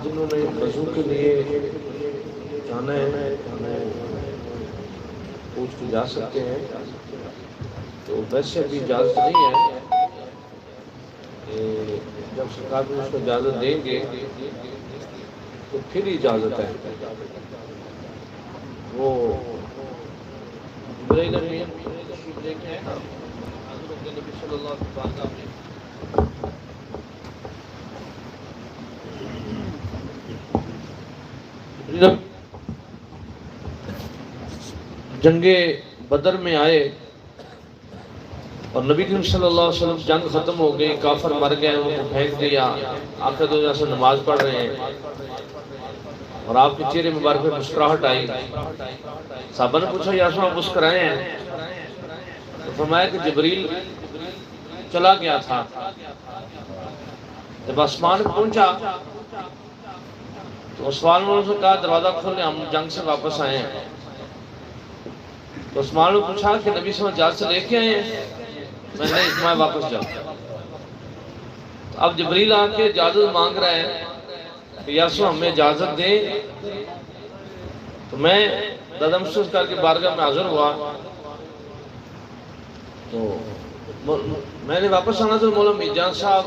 جنہوں نے وضو کے لیے جانا ہے پوچھ کے جا سکتے ہیں، تو ویسے بھی اجازت نہیں ہے کہ جب سرکار میں اس کو اجازت دیں گے تو پھر ہی اجازت ہے۔ وہ جبرائیل امین تشریف لے کے آئے نا حضرت نبی صلی اللہ علیہ وسلم، جنگ بدر میں آئے اور نبی کریم صلی اللہ علیہ وسلم جنگ ختم ہو گئی، کافر مر گئے، ان کو پھینک دیا، آخر دو جیسے نماز پڑھ رہے ہیں اور آپ کے چہرے مبارک پہ مسکراہٹ آئی۔ صحابہ نے پوچھا یا رسول اللہ مسکرائے ہیں؟ تو فرمایا کہ جبریل چلا گیا تھا، جب آسمان پہنچا تو عثمان نے سے کہا دروازہ کھولیں، ہم جنگ سے واپس آئے ہیں۔ تو عثمان نے پوچھا کہ نبی صلی اللہ علیہ وسلم اجازت لے کے آئے ہیں؟ میں واپس جاؤں۔ اب جبریل آ کے اجازت مانگ رہا ہے کہ یا رسول ہمیں اجازت دیں، تو میں دادا محسوس کر کے بارگاہ میں حاضر ہوا، تو میں نے واپس آنا تو مولا میرجان صاحب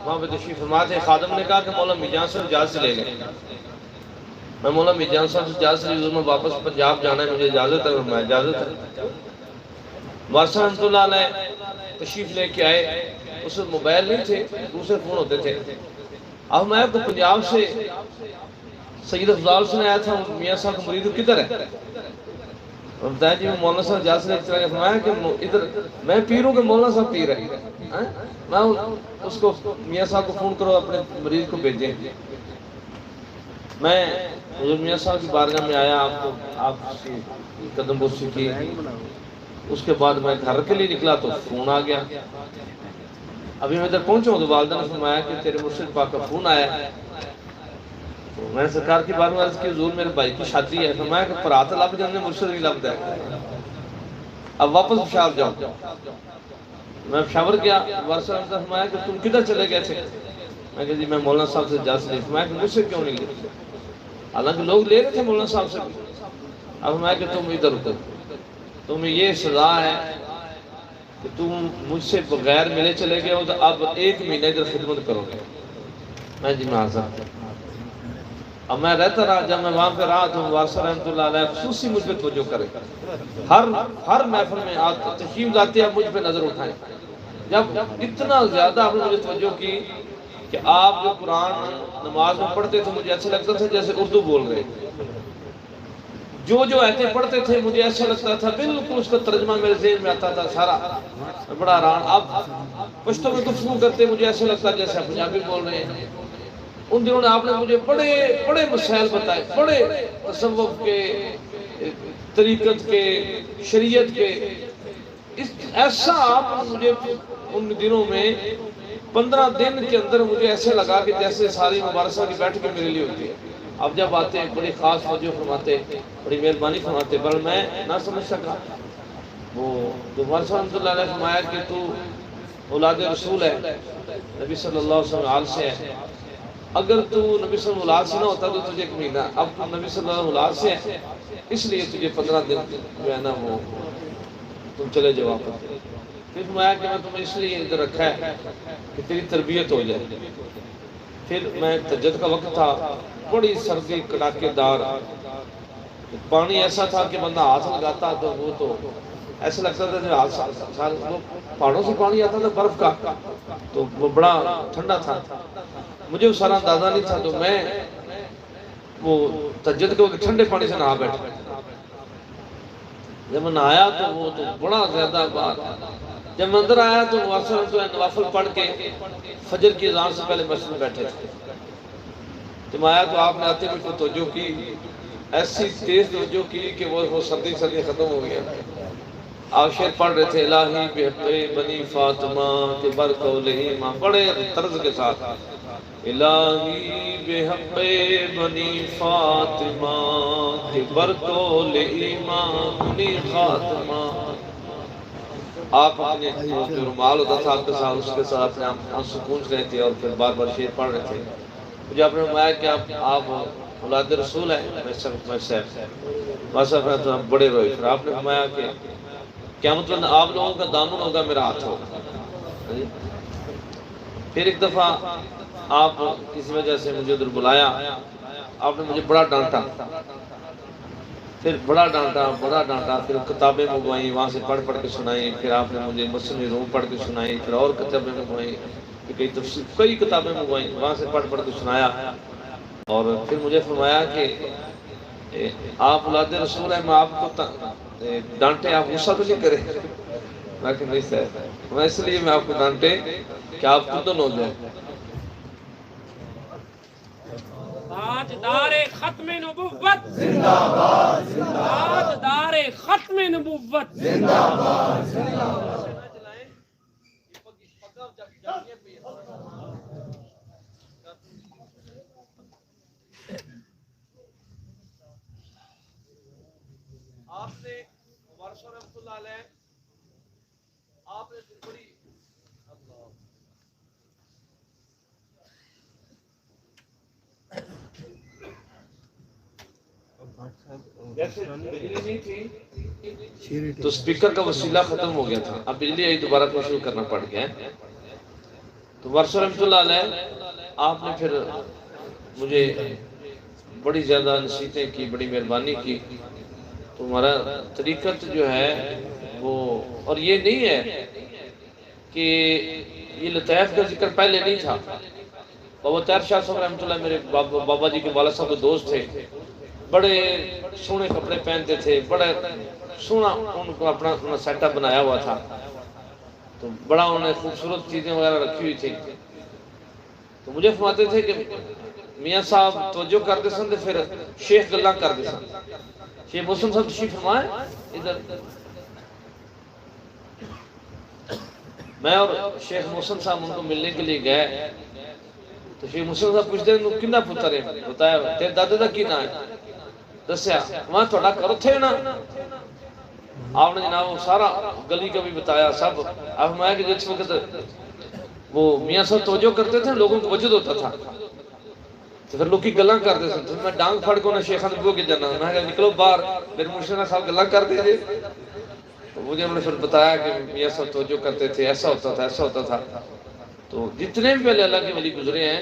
وہاں پہ تشریف فرما تھے۔ خادم نے کہا کہ مولا میرجان صاحب اجازت لے گئے۔ میں مولا میرجان صاحب سے اجازت لی، میں واپس پنجاب جانا ہے، مجھے اجازت ہے؟ میں اجازت ہے۔ وارثہ رحمۃ اللہ علیہ تشریف لے کے آئے، اس وقت موبائل نہیں تھے، دوسرے فون ہوتے تھے۔ اب میں تو پنجاب سے سید افضال سے آیا تھا، میاں صاحب کا مرید کدھر ہے؟ اور بتایا جی میں مولانا صاحب اجازت لے کے چلا گیا۔ فرمایا کہ ادھر میں پیر ہوں کہ مولانا صاحب پیر ہے؟ میں اس کو میاں صاحب کو فون کرو، اپنے مریض کو بھیجیں۔ میں حضور میاں صاحب کی بارگاہ میں آیا، آپ کی قدم بوسی کی، اس کے بعد میں گھر کے لیے نکلا تو فون آ گیا۔ ابھی میں ادھر پہنچا ہوں تو والدہ نے فرمایا کہ تیرے مرشد پاک کا فون آیا ہے۔ تو میں نے سرکار کی بارگاہ میں عرض کی حضور میرے بھائی کی شادی ہے۔ فرمایا کہ پرات لب جانے مرشد نہیں لبدا ہے، اب واپس پشاور جاؤ۔ میں پشاور گیا، وارثہ نے فرمایا کہ تم کدھر چلے گئے تھے؟ میں کہا جی میں مولانا صاحب سے اجازت لی۔ فرمایا کہ مجھ سے کیوں نہیں لی؟ حالانکہ لوگ لے رہے تھے مولانا صاحب سے۔ اب فرمایا کہ تم ادھر اتر، تمہیں یہ سزا ہے کہ تم مجھ سے بغیر ملے چلے گئے ہو، تو اب 1 مہینے ادھر خدمت کرو گے۔ میں جی میں حاضر۔ اب میں رہتا رہا، جب میں وہاں پہ رہا تو وارثہ رحمۃ اللہ علیہ خصوصی مجھ پہ توجہ کرے، ہر محفل میں تشریف لاتے ہیں مجھ پہ نظر اٹھائیں۔ جب اتنا زیادہ آپ نے مجھے توجہ کی کہ آپ جو قرآن نماز میں پڑھتے تھے مجھے ایسا لگتا تھا جیسے اردو بول رہے، جو آیتیں پڑھتے تھے مجھے ایسا لگتا تھا بالکل اس کا ترجمہ میرے ذہن میں آتا تھا سارا، میں بڑا حیران۔ اب پشتو میں گفتگو کرتے مجھے ایسا لگتا جیسے پنجابی بول رہے ہیں۔ ان دنوں نے آپ نے مجھے بڑے مسائل بتائے، بڑے تصوف کے، طریقت کے، شریعت کے، ایسا آپ نے مجھے ان دنوں میں 15 دن کے اندر مجھے ایسے لگا کہ جیسے ساری مبارسہ کی بیٹھ کے میرے لیے ہوتی ہے۔ اب جب آتے ہیں بڑی خاص توجہ فرماتے، بڑی مہربانی فرماتے، پر میں نہ سمجھ سکا۔ وہ جو وارثہ رحمۃ اللہ علیہ فرمایا کہ تو اولاد رسول ہے، نبی صلی اللہ علیہ وسلم آل سے ہے، اگر تو نبی صلی اللہ علیہ وسلم اولاد سے نہ ہوتا تو تجھے 1 مہینہ، اب تو نبی صلی اللہ علیہ وسلم اولاد سے ہے، اس لیے تجھے 15 دن جو ہے نا وہ تم چلے جاؤ واپس۔ پھر فرمایا کہ میں تمہیں اس لیے ادھر رکھا ہے کہ تیری تربیت ہو جائے۔ پھر میں تہجد کا وقت تھا، بڑی سردی کڑاکے دار، پانی ایسا تھا کہ بندہ ہاتھ لگاتا تو وہ تو ایسا لگتا تھا جو ہاتھ پہاڑوں سے پانی آتا تھا برف کا، تو وہ بڑا ٹھنڈا تھا، مجھے وہ سارا اندازہ نہیں تھا۔ تو میں وہ تہجد کے وقت ٹھنڈے پانی سے نہا بیٹھا، جب میں نہایا تو وہ تو بڑا زیادہ بات، جب میں اندر آیا تو نوافل پڑھ کے فجر کی اذان سے پہلے مسجد میں بیٹھے تھے۔ جب آیا تو آپ نے آتے مجھ کو توجہ کی، ایسی تیز توجہ کی کہ وہ سردی ختم ہو گیا۔ آپ شعر پڑھ رہے تھے، الہی بحق بنی فاطمہ کے برقولہما، بڑے طرز کے ساتھ، الہی بحق بنی فاطمہ کے برقولہما بنی خاتمہ، آپ اپنے جو رومال ہوتا تھا آپ کے ساتھ، اس کے ساتھ اپنے آنسو پونچھ رہے تھے اور پھر بار بار شعر پڑھ رہے تھے. مجھے آپ نے فرمایا کہ آپ اولاد رسول ہیں. میں بڑے روئے. پھر آپ نے فرمایا کہ قیامت میں آپ لوگوں کا دامن ہوگا، میرا ہاتھ ہوگا. پھر ایک دفعہ آپ کسی وجہ سے مجھے ادھر بلایا، آپ نے مجھے بڑا ڈانٹا، پھر بڑا ڈانٹا، پھر کتابیں منگوائیں، وہاں سے پڑھ کے سنائیں. پھر آپ نے مجھے مسلم روم پڑھ کے سنائی، پھر اور کتابیں منگوائیں، کئی کتابیں منگوائیں، وہاں سے پڑھ کے سنایا. اور پھر مجھے فرمایا کہ آپ اولاد رسول ہیں، میں آپ کو ڈانٹے آپ غصہ تو نہیں کریں. میں کہ نہیں سر، میں اس لیے میں آپ کو ڈانٹے کہ آپ کندن ہو جائیں. تاجدار ختم نبوت زندہ باد، تاجدار ختم نبوت زندہ باد. آپ نے وارثہ رحمۃ اللہ علیہ، آپ نے بڑی جیسے بجلی نہیں تھی تو سپیکر کا وسیلہ ختم ہو گیا تھا، اب بجلی آئی دوبارہ کو شروع کرنا پڑ گیا. تو وارثہ رحمۃ اللہ علیہ آپ نے پھر مجھے بڑی زیادہ نصیحتیں کی، بڑی مہربانی کی. تو ہمارا طریقت جو ہے وہ، اور یہ نہیں ہے کہ یہ لطائف کا ذکر پہلے نہیں تھا. بابا طاہر شاہ صاحب رحمۃ اللہ میرے بابا جی کے والد صاحب کے دوست تھے. بڑے سونے کپڑے پہنتے تھے، بڑا سونا ان کو اپنا سیٹ اپ بنایا ہوا تھا. تو بڑا انہوں نے خوبصورت چیزیں وغیرہ رکھی ہوئی تھی. تو مجھے فرماتے تھے کہ میاں صاحب توجہ کرتے سن تو پھر شیخ گلاں کرتے سن. شیخ محسن صاحب تشریف فرمائے ادھر. میں اور شیخ محسن صاحب ان کو ملنے کے لیے گئے. تو شیخ محسن صاحب پوچھتے ہیں کنا پتر ہے؟ بتایا تیرے دادے دا کی نام ہے؟ دسیا. وہاں تھوڑا کرو تھے نا. آپ نے جناب وہ سارا گلی کا بھی بتایا سب. آپ فرمایا کہ جس وقت وہ میاں صاحب توجہ کرتے تھے لوگوں کو وجد ہوتا تھا، تو پھر لوگ کی گلاں کرتے تھے. میں ڈانگ پھڑ کو نہ شیخان بو کے جانا، میں کہا نکلو باہر، میرے مرشد صاحب گلاں کر دیجئے. تو مجھے انہوں نے پھر بتایا کہ میاں صاحب توجہ کرتے تھے، ایسا ہوتا تھا ایسا ہوتا تھا. تو جتنے بھی پہلے اللہ کے ولی گزرے ہیں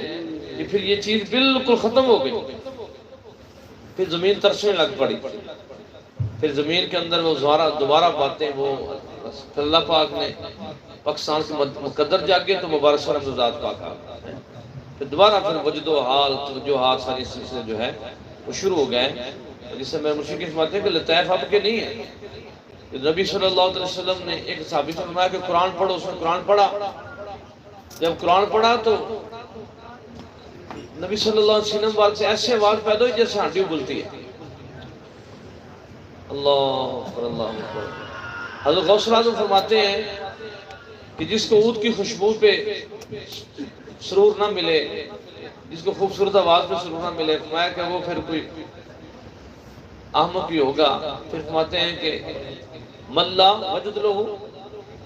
یہ پھر یہ چیز بالکل ختم ہو گئی. پھر زمین ترسنے لگ پڑی. پھر زمین کے اندر وہ دوبارہ باتیں وہ پھر اللہ پاک نے پاکستان سے مقدر جاگے تو مبارک سورہ ذات پاک آ گئے. پھر دوبارہ پھر وجد و حال توجہات ساری سلسلے جو ہے وہ شروع ہو گئے. جس سے میں مشرک کی باتیں کہ لطائف آپ کے نہیں ہیں. نبی صلی اللہ علیہ وسلم نے ایک صحابی سے فرمایا کہ قرآن پڑھو. اس نے قرآن پڑھا. جب قرآن پڑھا تو نبی صلی اللہ علیہ وسلم بات سے ایسے آواز پیدا ہوئی جیسے ہانڈی بولتی ہے. اللہ اکبر اللہ اکبر. حضرت غوث اعظم فرماتے ہیں کہ جس کو عود کی خوشبو پہ سرور نہ ملے، جس کو خوبصورت آواز پہ سرور نہ ملے، فرمایا کہ وہ پھر کوئی احمق ہی ہوگا. پھر فرماتے ہیں کہ ملا وجد لہو،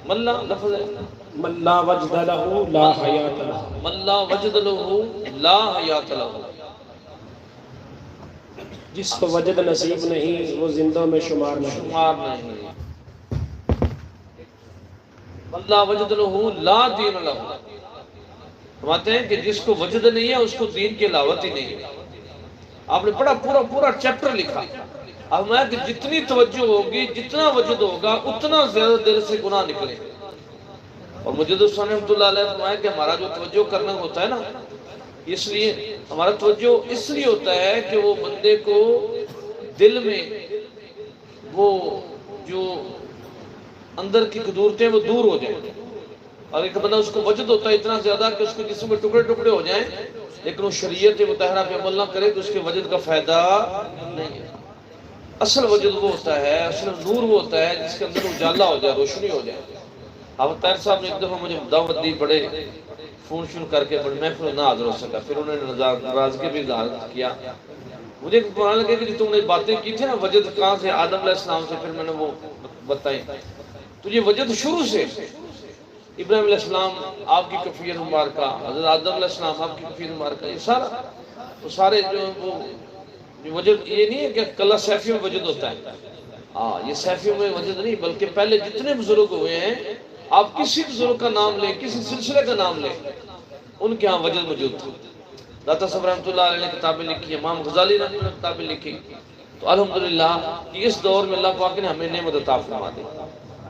ملا لفظ ہے من لا وجد له لا حیات له، من لا وجد لہو لا حیات لہو. جس کو وجد نصیب نہیں وہ زندوں میں شمار نہیں. من لا وجد لہو لا دین لہو. فرماتے ہیں کہ جس کو وجد نہیں ہے اس کو دین کی علاوت ہی نہیں. آپ نے بڑا پورا چیپٹر لکھا. اب میں کہ جتنی توجہ ہوگی، جتنا وجد ہوگا، اتنا زیادہ دل سے گناہ نکلے. اور مجد السلام رحمۃ اللہ علیہ فرمایا کہ ہمارا جو توجہ کرنا ہوتا ہے نا، اس لیے ہمارا توجہ اس لیے ہوتا ہے کہ وہ بندے کو دل میں وہ جو اندر کی قدورتیں وہ دور ہو جائیں. اور ایک بندہ اس کو وجد ہوتا ہے اتنا زیادہ کہ اس کو جسم میں ٹکڑے ٹکڑے ہو جائیں، لیکن وہ شریعت مطہرہ پہ عمل نہ کرے تو اس کے وجد کا فائدہ نہیں ہے. اصل وجد وہ ہوتا ہے، اصل نور وہ ہوتا ہے جس کے اندر اجالا ہو جائے، روشنی ہو جائے. اب طاہر صاحب نے ایک دفعہ مجھے دعوت دی، بڑے فون شون کر کے بڑے محفل نہ حاضر ہو سکا. پھر انہوں نے ناراضگی بھی اظہار کیا. مجھے قرآن لگے کہ تم نے باتیں کی تھی نا وجد کہاں سے، آدم علیہ السلام سے. پھر میں نے وہ بتائی. تو یہ وجد شروع سے ابراہیم علیہ السلام آپ کی کفیل مبارکہ، حضرت آدم علیہ السلام آپ کی کفیل مبارکہ، یہ سارے جو وہ وجد، یہ نہیں ہے کہ کلہ سیفیوں میں وجد ہوتا ہے، یہ سیفیوں میں وجد نہیں، بلکہ پہلے جتنے بزرگ ہوئے ہیں آپ کسی بزرگ کا نام لیں، کسی سلسلے کا نام لیں، ان کے ہاں وجد موجود تھا۔ داتا صاحب رحمۃ اللہ علیہ نے کتابیں لکھی، امام غزالی نے کتابیں لکھی، تو الحمدللہ کہ اس دور میں اللہ پاک نے ہمیں نعمت عطا فرما دی،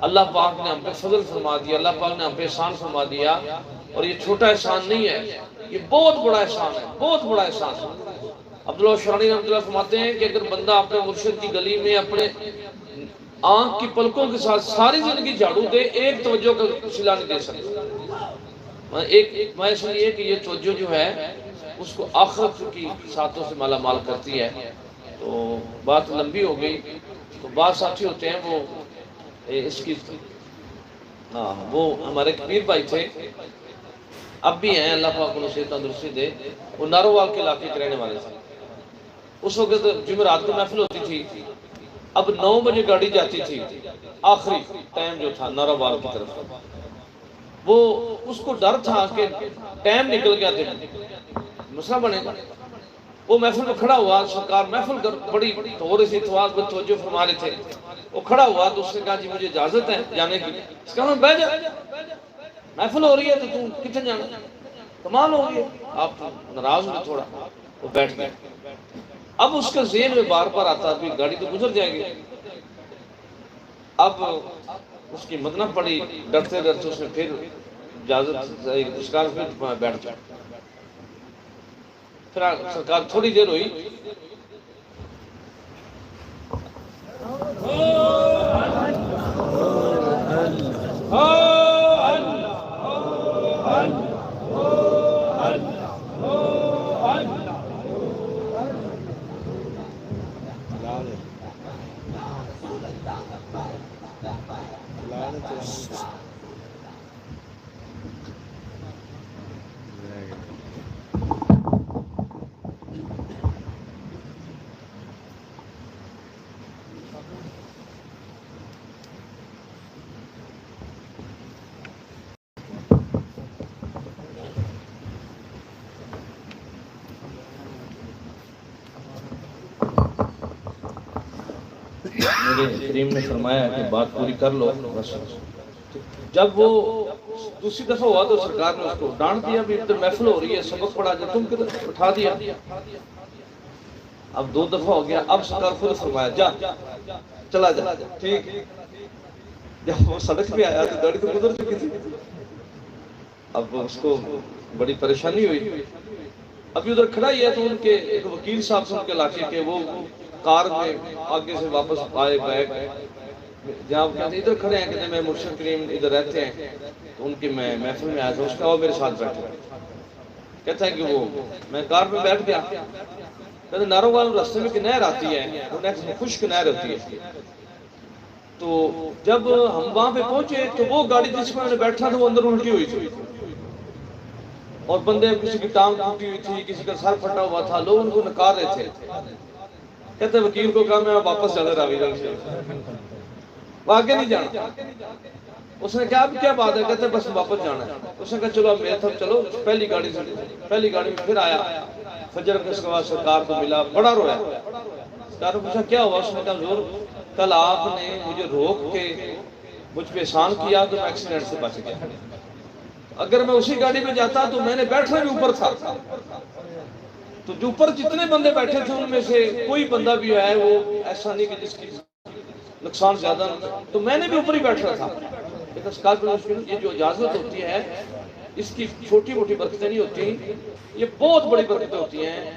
اللہ پاک نے ہم پہ فضل فرما دیا، اللہ پاک نے ہم پہ احسان فرما دیا، اور یہ چھوٹا احسان نہیں ہے، یہ بہت بڑا احسان ہے، بہت بڑا احسان ہے۔ عبداللہ شرانی رحمۃ اللہ فرماتے ہیں کہ اگر بندہ اپنے مرشد کی گلی میں اپنے آنکھ کی پلکوں کے ساتھ ساری زندگی جھاڑو دے، ایک توجہ کا صلہ نہیں دے سکتا۔ ایک میں اس لیے کہ یہ توجہ جو ہے اس کو آخرت کی ساتھوں سے مالا مال کرتی ہے۔ تو بات لمبی ہو گئی، تو بعض ساتھی ہوتے ہیں وہ اس کی وہ ہمارے کبیر بھائی تھے، اب بھی ہیں، اللہ پاک انہیں صحت تندرستی دے، وہ نارووال کے علاقے کے رہنے والے تھے۔ اس وقت جمعرات کو محفل ہوتی تھی، اب 9 بجے گاڑی جاتی تھی، آخری ٹائم جو تھا نارووال کی طرف، وہ اس کو ڈر تھا کہ ٹائم نکل گیا تھا، مسئلہ بنے گا۔ وہ محفل میں کھڑا ہوا، سرکار محفل بڑی تھوڑی سی توجہ فرما رہے تھے، وہ کھڑا ہوا تو اس نے کہا جی مجھے اجازت ہے جانے کی، اس کا بیٹھ جا، محفل ہو رہی ہے تو تم کتنے جانا، کمال ہو رہی ہے، آپ ناراض ہوئے تھوڑا، وہ بیٹھ گئے۔ اب اس کے ذہن میں بار بار آتا بھی گاڑی تو گزر جائے گی، اب اس کی مدنہ پڑی، ڈرتے ڈرتے اس نے پھر اجازت سرکار پھر بیٹھ جائے۔ پھر سرکار تھوڑی دیر ہوئی، میرے کریم نے فرمایا کہ بات پوری کر لو بس۔ جب وہ دوسری دفعہ ہوا تو سرکار نے اس کو ڈانٹ دیا، بھی ادھر محفل ہو رہی ہے، سبق پڑھا جائے، تم کدھر اٹھا دیا۔ اب 2 دفعہ ہو گیا، اب سرکار خود فرمایا جا چلا جا، ٹھیک۔ جب وہ سڑک پہ آیا تو گاڑی تو گزر چکی تھی، اب اس کو بڑی پریشانی ہوئی۔ ابھی ادھر کھڑا ہی ہے تو ان کے ایک وکیل صاحب سے ان کے علاقے کے، وہ کار میں آگے سے واپس آئے بیک، جہاں وہ کہتے ہیں ادھر کھڑے ہیں، کہتے ہیں میں مرشد کریم ادھر رہتے ہیں، تو ان کی میں محفل میں آیا تھا، اس کا وہ میرے ساتھ بیٹھے، کہتا ہے کہ وہ میں کار میں بیٹھ گیا، کہتے ہیں نارووال راستے میں کہ نہر آتی ہے، وہ خشک نہر ہوتی ہے، تو جب ہم وہاں پہ پہنچے تو وہ گاڑی جس میں بیٹھا تھا وہ اندر الٹی ہوئی تھی، اور بندے کسی کی ٹانگ ٹوٹی ہوئی تھی، کسی کا سر پھٹا ہوا تھا، لوگ ان کو نکار رہے تھے۔ کہتے ہیں وکیل کو کہا میں واپس جانا راوی جنگ سے، وہ آگے نہیں جانا۔ اس نے کہا اب کیا بات ہے، کہتے ہیں بس واپس جانا ہے۔ اس نے کہا چلو اب میرے طرف چلو، پہلی گاڑی میں پھر آیا، فجر کے بعد سرکار کو ملا، بڑا رویا۔ سرکار نے پوچھا کیا ہوا، اس نے کہا حضور کل آپ نے مجھے روک کے مجھ پہ احسان کیا تو میں ایکسیڈنٹ سے بچ گیا، اگر میں اسی گاڑی میں جاتا تو میں نے بیٹھنا بھی اوپر تھا، تو جو اوپر جتنے بندے بیٹھے تھے ان میں سے کوئی بندہ بھی ہے وہ ایسا نہیں کہ جس کی نقصان زیادہ، تو میں نے بھی اوپر ہی بیٹھنا تھا۔ یہ جو اجازت ہوتی ہے اس کی چھوٹی موٹی برکتیں نہیں ہوتی، یہ بہت بڑی برکتیں ہوتی ہیں،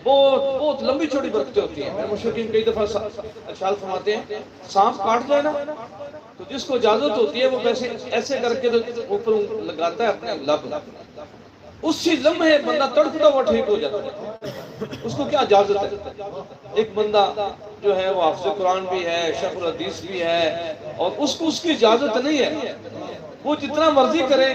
بہت لمبی چھوٹی برکتیں ہوتی ہیں۔ میرے مشرقین کئی دفعہ ارشاد فرماتے ہیں سانپ کاٹ جائے نا تو جس کو اجازت ہوتی ہے وہ ایسے کر کے اوپر لگاتا ہے اپنے لب، اسی لمحے بندہ تڑپتا ہوا ٹھیک ہو جاتا ہے، اس کو کیا اجازت ہے۔ ایک بندہ جو ہے وہ حافظ قرآن بھی ہے، شیخ الحدیث بھی ہے، اور اس کو اس کی اجازت نہیں ہے، وہ جتنا مرضی کرے